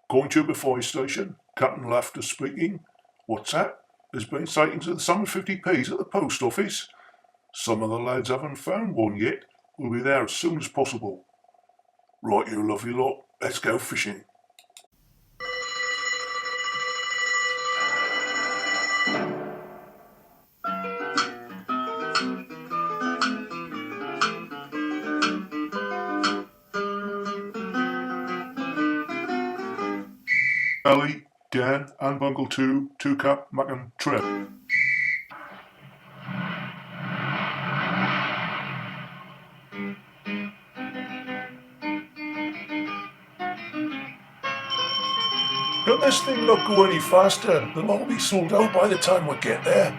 Going to the fire station. Captain Laughter speaking. What's that? There's been sightings of the sum of 50p's at the post office. Some of the lads haven't found one yet. We'll be there as soon as possible. Right, you lovely lot. Let's go fishing. Ali, Dan, and Bungle 2, Cap, Mackem, Trev. Don't this thing not go any faster? They'll all be sold out by the time we get there.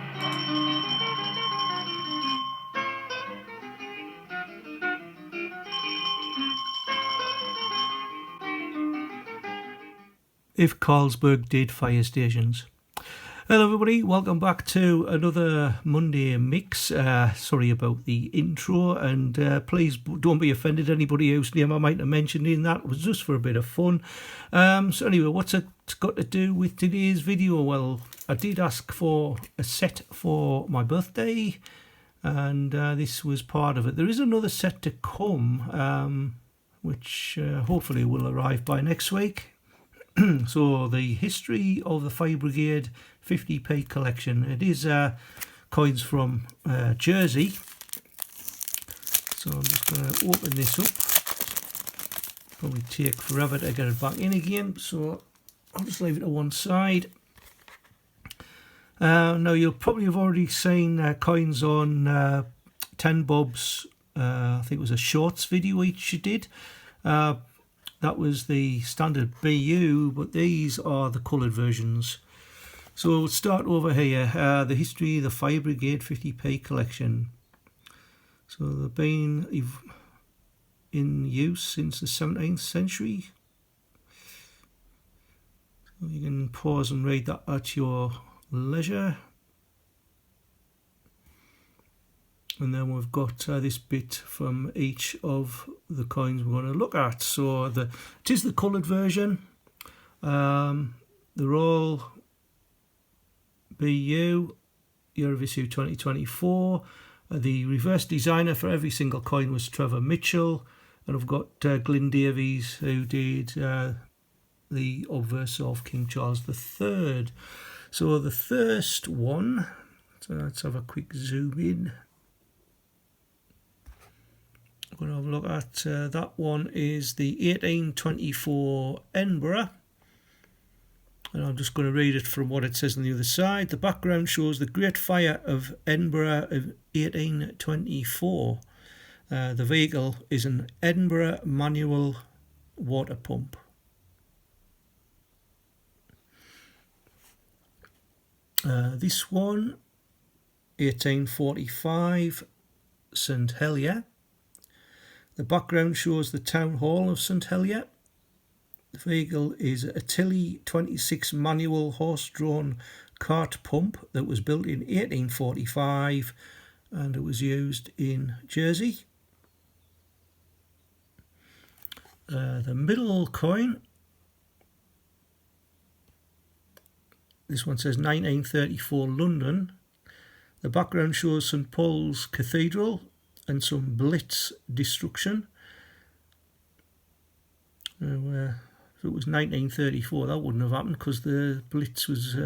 If Carlsberg did fire stations. Hello everybody, welcome back to another Monday mix. Sorry about the intro, and please don't be offended, anybody whose name I might have mentioned in that was just for a bit of fun. So anyway, what's it got to do with today's video? Well, I did ask for a set for my birthday, and this was part of it. There is another set to come, which hopefully will arrive by next week. So the history of the Fire Brigade 50p collection. It is coins from Jersey. So I'm just going to open this up. Probably take forever to get it back in again, so I'll just leave it to one side. Now you'll probably have already seen coins on 10 Bob's, I think it was a shorts video each you did. That was the standard BU, but these are the coloured versions. So we'll start over here, the history of the Fire Brigade 50p collection. So they've been in use since the 17th century. So you can pause and read that at your leisure. And then we've got this bit from each of the coins we're going to look at. So it is the coloured version. They're all BU, year of issue 2024. The reverse designer for every single coin was Trevor Mitchell. And I've got Glyn Davies, who did the obverse of King Charles III. So the first one, so let's have a quick zoom in. We're going to have a look at that one is the 1824 Edinburgh, and I'm just going to read it from what it says on the other side. The background shows the Great Fire of Edinburgh of 1824. The vehicle is an Edinburgh manual water pump. This one, 1845 St Helier. The background shows the Town Hall of St Helier. The vehicle is a Tilly 26 manual horse-drawn cart pump that was built in 1845 and it was used in Jersey. The middle coin, this one says 1934 London. The background shows St Paul's Cathedral and some Blitz destruction. If it was 1934, that wouldn't have happened because the Blitz was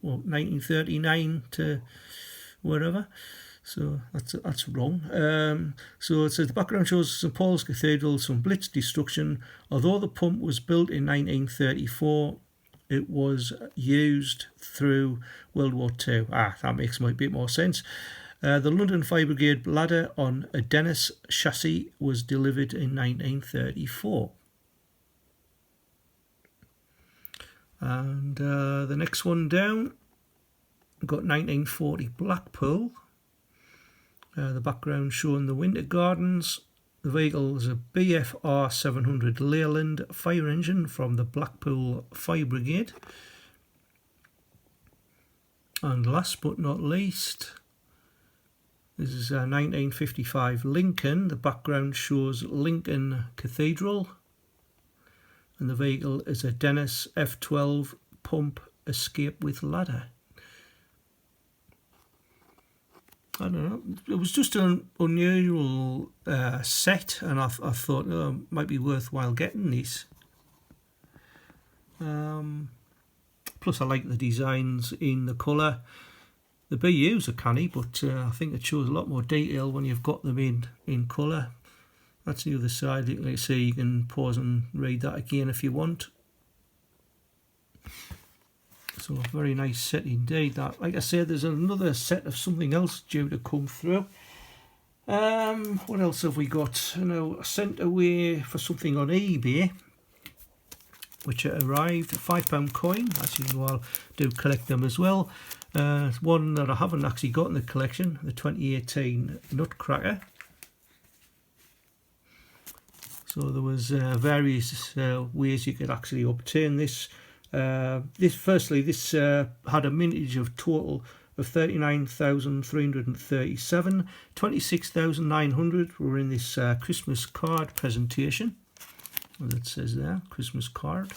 1939 to wherever. So that's wrong. So it says the background shows St Paul's Cathedral, some Blitz destruction. Although the pump was built in 1934, it was used through World War II. That makes a bit more sense. The London Fire Brigade ladder on a Dennis chassis was delivered in 1934. And the next one down, we've got 1940 Blackpool. The background showing the Winter Gardens. The vehicle is a BFR 700 Leyland fire engine from the Blackpool Fire Brigade. And last but not least, this is a 1955 Lincoln. The background shows Lincoln Cathedral. and the vehicle is a Dennis F12 pump escape with ladder. I don't know, it was just an unusual set, and I thought, oh, it might be worthwhile getting these. Plus I like the designs in the colour. The BUs are canny, but I think it shows a lot more detail when you've got them in colour. That's the other side. Like I say, you can pause and read that again if you want. So a very nice set indeed. That, like I said, there's another set of something else due to come through. What else have we got? You know, I sent away for something on eBay, which arrived, a £5 coin. As you know, I do collect them as well. One that I haven't actually got in the collection, the 2018 Nutcracker. So there was various ways you could actually obtain this. This had a mintage of total of 39,337. 26,900 were in this Christmas card presentation. Well, it says there, Christmas card.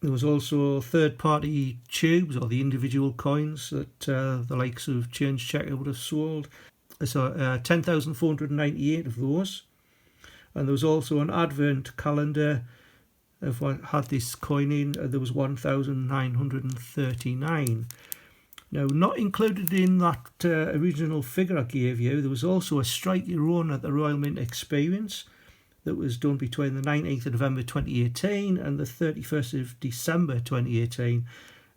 There was also third-party tubes, or the individual coins that the likes of Change Checker would have sold. So 10,498 of those. And there was also an advent calendar of what had this coin in. There was 1,939. Now, not included in that original figure I gave you, there was also a Strike Your Own at the Royal Mint Experience that was done between the 19th of November 2018 and the 31st of December 2018.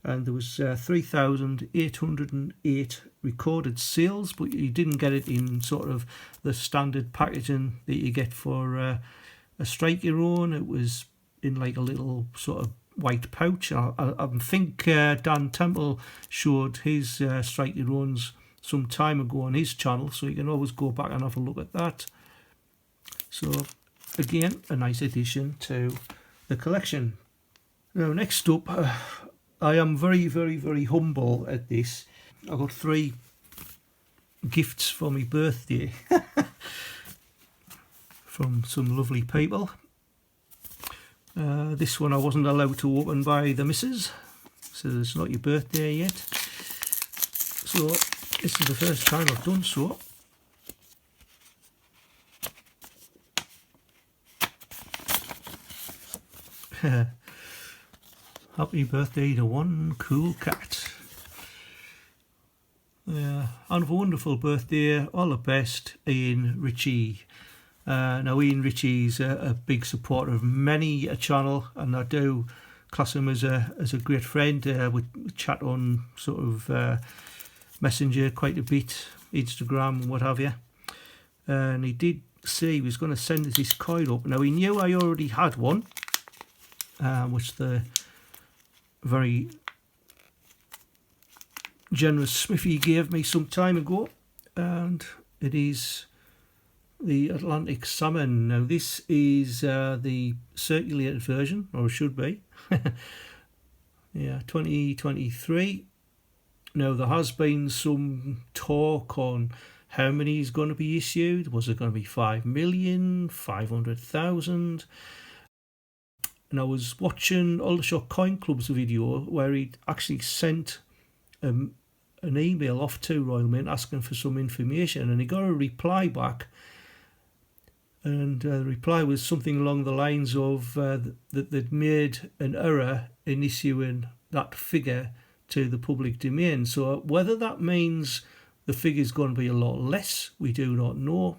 And there was 3,808 recorded sales, but you didn't get it in sort of the standard packaging that you get for a Strike Your Own. It was in like a little sort of white pouch. I think Dan Temple showed his Strike Your Owns some time ago on his channel, so you can always go back and have a look at that. So again, a nice addition to the collection. Now next up, I am very, very, very humble at this. I got 3 gifts for my birthday from some lovely people. This one I wasn't allowed to open by the missus, so it's not your birthday yet. So this is the first time I've done so. Happy birthday to one cool cat. And have a wonderful birthday, all the best, Ian Ritchie. Now Ian Ritchie's a big supporter of many a channel, and I do class him as a great friend. We chat on sort of Messenger quite a bit, Instagram and what have you. And he did say he was going to send us his coin up. Now he knew I already had one, which the very generous Smithy gave me some time ago, and it is the Atlantic Salmon. Now this is the circulated version, or it should be. Yeah, 2023. Now there has been some talk on how many is going to be issued. Was it going to be 5 million, 500,000? And I was watching Aldershot Coin Club's video where he actually sent an email off to Royal Mint asking for some information, and he got a reply back, and the reply was something along the lines of that they'd made an error in issuing that figure to the public domain. So whether that means the figure is going to be a lot less, we do not know.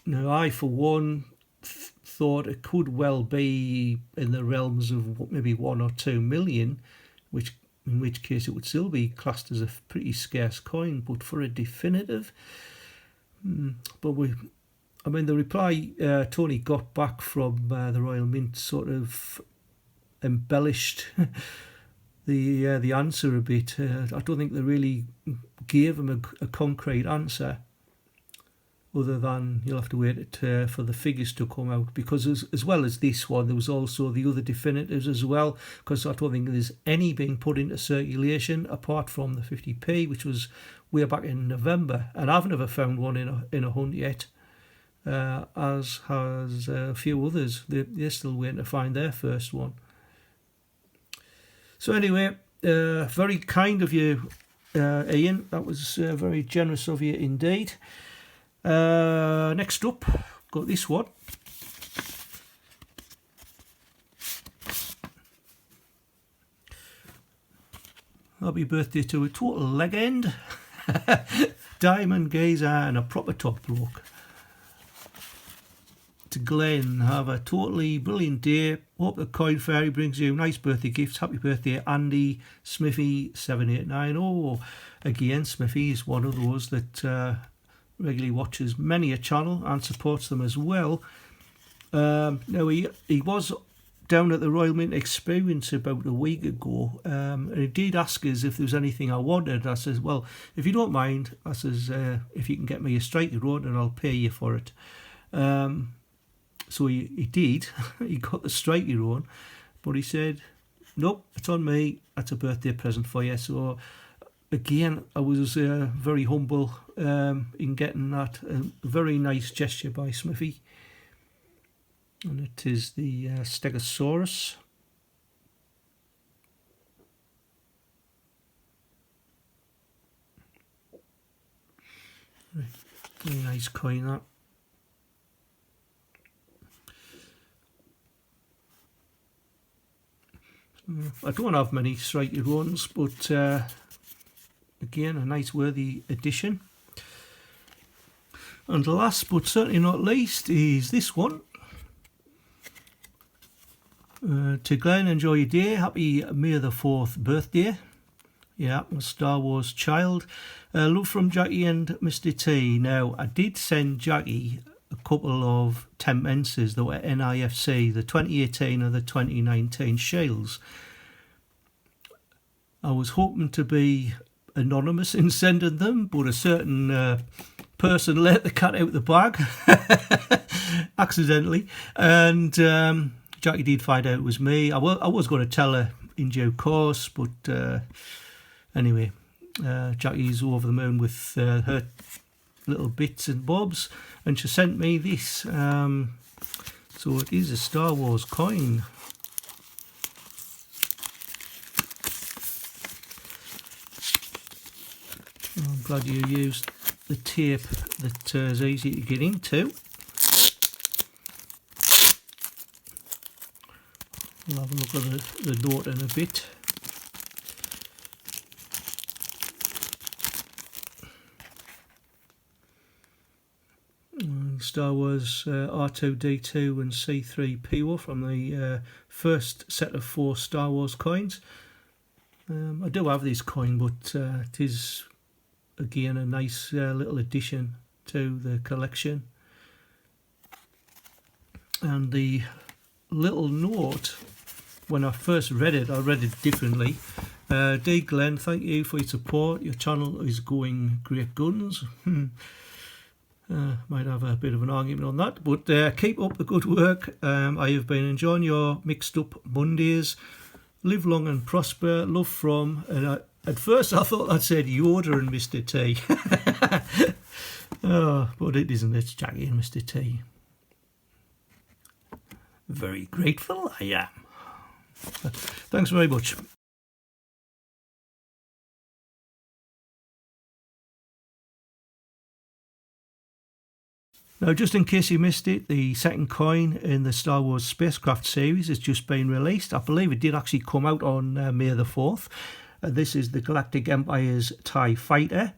Now, I, for one, thought it could well be in the realms of maybe 1 or 2 million, in which case it would still be classed as a pretty scarce coin. But for a definitive, the reply Tony got back from the Royal Mint sort of embellished the answer a bit. I don't think they really gave him a concrete answer. other than you'll have to wait for the figures to come out, because as well as this one, there was also the other definitives as well, because I don't think there's any being put into circulation apart from the 50p, which was way back in November, and I've never found one in a hunt yet, as has a few others. They're still waiting to find their first one. So anyway, very kind of you, Ian. That was very generous of you indeed. Next up, got this one. Happy birthday to a total legend, diamond gazer and a proper top bloke. To Glenn, have a totally brilliant day. Hope the coin fairy brings you nice birthday gifts. Happy birthday, Andy Smithy 7890. Again, Smithy is one of those that regularly watches many a channel and supports them as well. Now he was down at the Royal Mint Experience about a week ago, and he did ask us if there was anything I wanted. I says, well, if you don't mind, I says, if you can get me a striker rod and I'll pay you for it. So he did. He got the striker on, but he said, nope, it's on me. That's a birthday present for you. So again, I was very humble in getting that. A very nice gesture by Smithy. And it is the Stegosaurus. Very nice coin, that. I don't have many striker ones, but again, a nice worthy addition. And last but certainly not least is this one. To Glenn, enjoy your day. Happy May the 4th birthday. Yeah, I'm a Star Wars child. Love from Jackie and Mr. T. Now, I did send Jackie a couple of tempences that were NIFC, the 2018 and the 2019 Shields. I was hoping to be anonymous in sending them, but a certain person let the cat out the bag accidentally, and Jackie did find out it was me. I was going to tell her in due course, but anyway, Jackie's over the moon with her little bits and bobs, and she sent me this. So it is a Star Wars coin. I'm glad you used the tape that is easy to get into. We'll have a look at the note in a bit. Star Wars R2-D2 and C3PO from the first set of 4 Star Wars coins. I do have this coin, but it is again a nice little addition to the collection. And the little note, when I first read it, I read it differently. Dear Glenn, thank you for your support. Your channel is going great guns. Might have a bit of an argument on that, but keep up the good work. I have been enjoying your mixed up Mondays. Live long and prosper. Love from, and at first I thought that said Yoda and Mr. T. Oh, but it isn't. It's Jackie and Mr. T. Very grateful I am. Thanks very much. Now, just in case you missed it, the second coin in the Star Wars Spacecraft series has just been released. I believe it did actually come out on May the 4th. This is the Galactic Empire's TIE Fighter.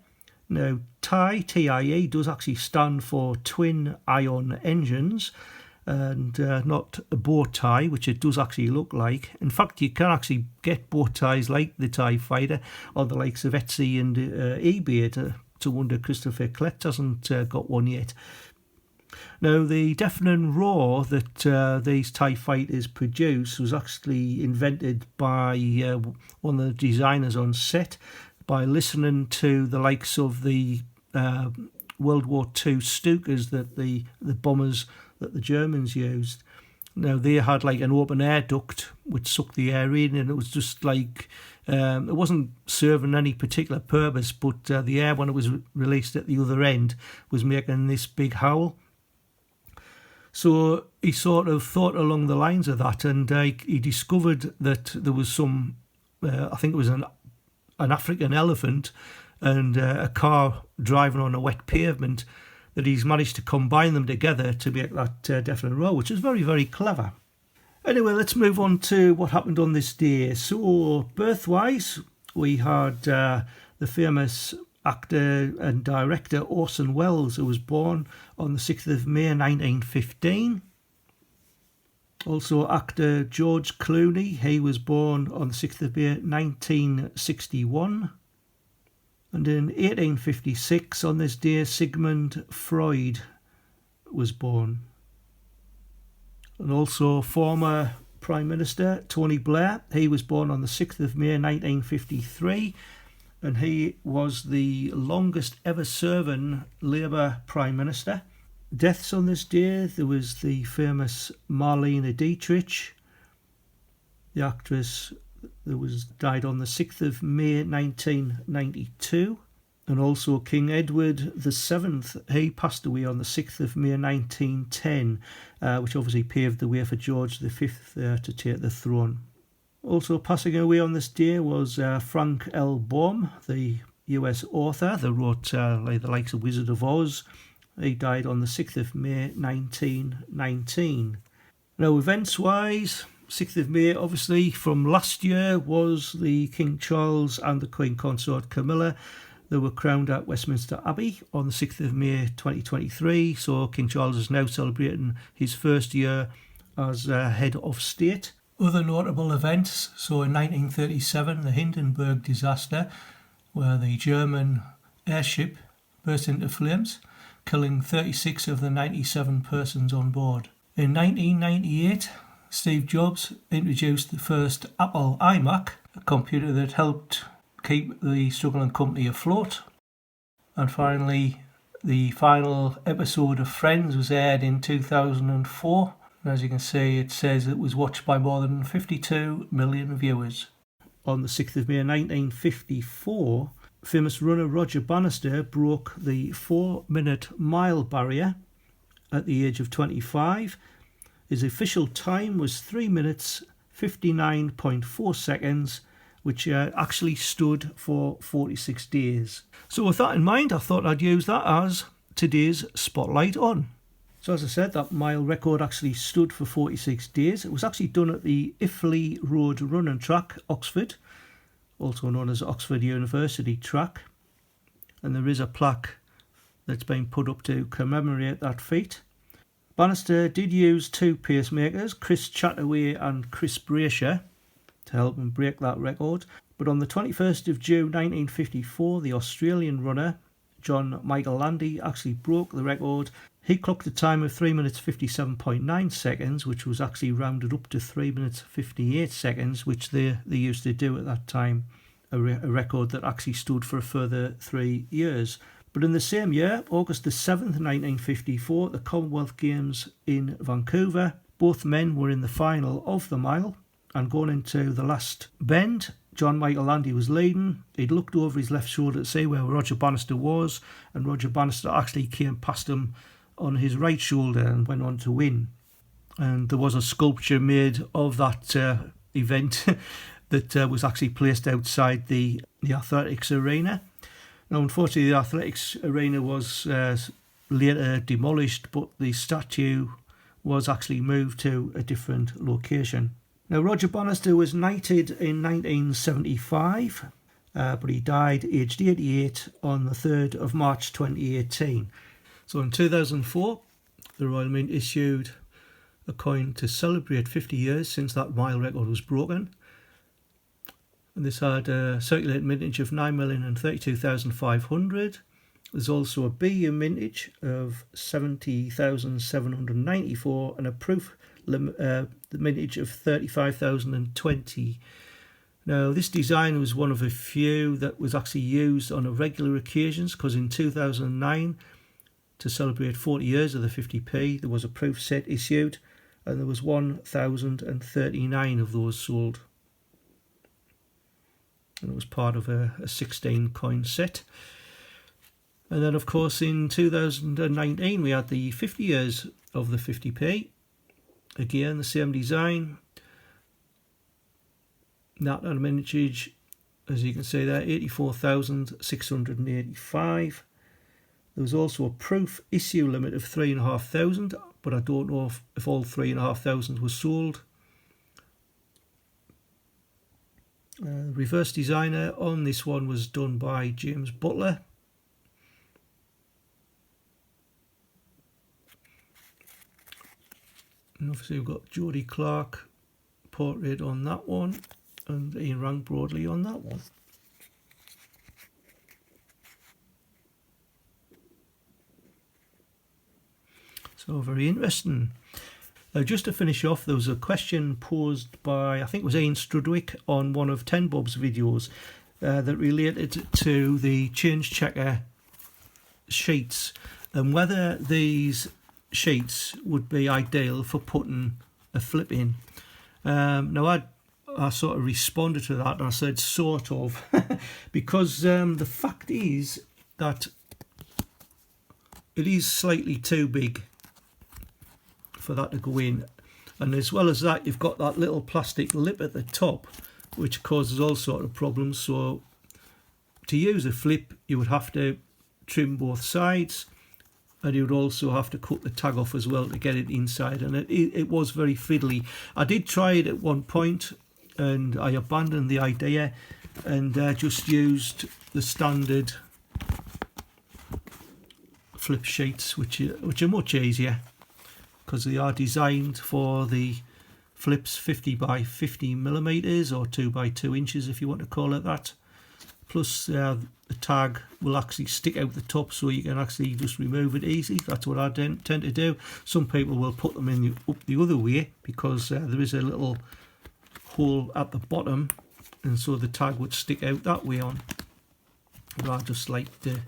Now, TIE, T-I-E, does actually stand for Twin Ion Engines, and not a bow tie, which it does actually look like. In fact, you can actually get bow ties like the TIE Fighter on the likes of Etsy and eBay. To wonder Christopher Klett hasn't got one yet. Now, the deafening roar that these TIE fighters produce was actually invented by one of the designers on set by listening to the likes of the World War II Stukas that the bombers that the Germans used. Now, they had like an open air duct which sucked the air in, and it was just like, it wasn't serving any particular purpose, but the air, when it was released at the other end, was making this big howl. So he sort of thought along the lines of that, and he discovered that there was some, I think it was an African elephant and a car driving on a wet pavement, that he's managed to combine them together to make that definite row, which is very, very clever. Anyway, let's move on to what happened on this day. So, birth-wise, we had the famous actor and director Orson Welles, who was born on the 6th of May 1915. Also, actor George Clooney, he was born on the 6th of May 1961. And in 1856, on this day, Sigmund Freud was born. And also former Prime Minister Tony Blair, he was born on the 6th of May 1953, and he was the longest ever serving Labour Prime Minister. Deaths on this day, there was the famous Marlene Dietrich, the actress that died on the 6th of May 1992. And also King Edward VII, he passed away on the 6th of May 1910, which obviously paved the way for George V to take the throne. Also passing away on this day was Frank L. Baum, the US author that wrote like the likes of Wizard of Oz. He died on the 6th of May 1919. Now, events-wise, 6th of May, obviously, from last year was the King Charles and the Queen Consort Camilla. They were crowned at Westminster Abbey on the 6th of May 2023. So King Charles is now celebrating his first year as head of state. Other notable events, so in 1937, the Hindenburg disaster, where the German airship burst into flames, killing 36 of the 97 persons on board. In 1998, Steve Jobs introduced the first Apple iMac, a computer that helped keep the struggling company afloat. And finally, the final episode of Friends was aired in 2004. And as you can see, it says it was watched by more than 52 million viewers. On the 6th of May 1954, famous runner Roger Bannister broke the 4-minute mile barrier at the age of 25. His official time was 3 minutes 59.4 seconds, which actually stood for 46 days. So with that in mind, I thought I'd use that as today's Spotlight On. So as I said, that mile record actually stood for 46 days. It was actually done at the Iffley Road Running Track, Oxford, also known as Oxford University Track. And there is a plaque that's been put up to commemorate that feat. Bannister did use 2 pacemakers, Chris Chataway and Chris Brasher, to help him break that record. But on the 21st of June 1954, the Australian runner John Michael Landy actually broke the record. He clocked a time of 3 minutes 57.9 seconds, which was actually rounded up to 3 minutes 58 seconds, which they used to do at that time, a record that actually stood for a further 3 years. But in the same year, August the 7th, 1954, the Commonwealth Games in Vancouver, both men were in the final of the mile, and going into the last bend, John Michael Landy was leading. He'd looked over his left shoulder to see where Roger Bannister was, and Roger Bannister actually came past him on his right shoulder and went on to win. And there was a sculpture made of that event that was actually placed outside the athletics arena. Now, unfortunately, the athletics arena was later demolished, but the statue was actually moved to a different location. Now, Roger Bannister was knighted in 1975, but he died aged 88 on the 3rd of March 2018. So in 2004, the Royal Mint issued a coin to celebrate 50 years since that mile record was broken. And this had a circulating mintage of 9,032,500. There's also a B mintage of 70,794 and a proof the mintage of 35,020. Now, this design was one of a few that was actually used on a regular occasions, because in 2009 to celebrate 40 years of the 50p, there was a proof set issued, and there was 1,039 of those sold. And it was part of a 16 coin set. And then, of course, in 2019 we had the 50 years of the 50p. Again, the same design. That mintage, as you can see there, 84,685. There was also a proof issue limit of 3,500, but I don't know if all 3,500 was sold. Reverse designer on this one was done by James Butler. And obviously we've got Jodie Clark portrait on that one, and Ian Rank Broadley on that one. So very interesting. Just to finish off, there was a question posed by, I think it was Ian Strudwick, on one of 10 Bob's videos that related to the change checker sheets and whether these sheets would be ideal for putting a flip in. Now I sort of responded to that and I said sort of because the fact is that it is slightly too big for that to go in, and as well as that you've got that little plastic lip at the top which causes all sort of problems. So to use a flip you would have to trim both sides, and you would also have to cut the tag off as well to get it inside, and it was very fiddly. I did try it at one point and I abandoned the idea and just used the standard flip sheets, which are much easier because they are designed for the flips 50 by 50 millimeters or 2 by 2 inches if you want to call it that. Plus the tag will actually stick out the top so you can actually just remove it easy. That's what I tend to do. Some people will put them in up the other way because there is a little hole at the bottom, and so the tag would stick out that way on. But I just like to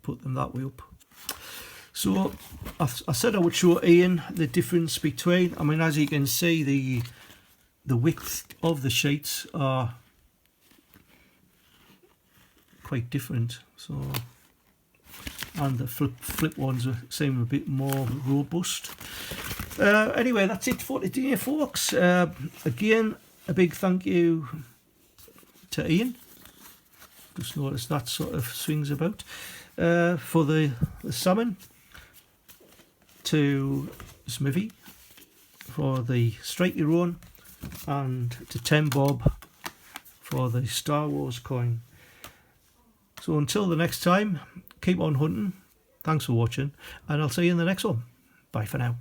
put them that way up. So I said I would show Ian the difference between, I mean, as you can see, the width of the sheets are quite different. So, and the flip ones seem a bit more robust. Anyway, that's it for today, folks. Again, a big thank you to Ian. Just noticed that sort of swings about. For the salmon, to Smithy for the Strike Your Own, and to 10 Bob for the Star Wars coin. So until the next time, keep on hunting. Thanks for watching, and I'll see you in the next one. Bye for now.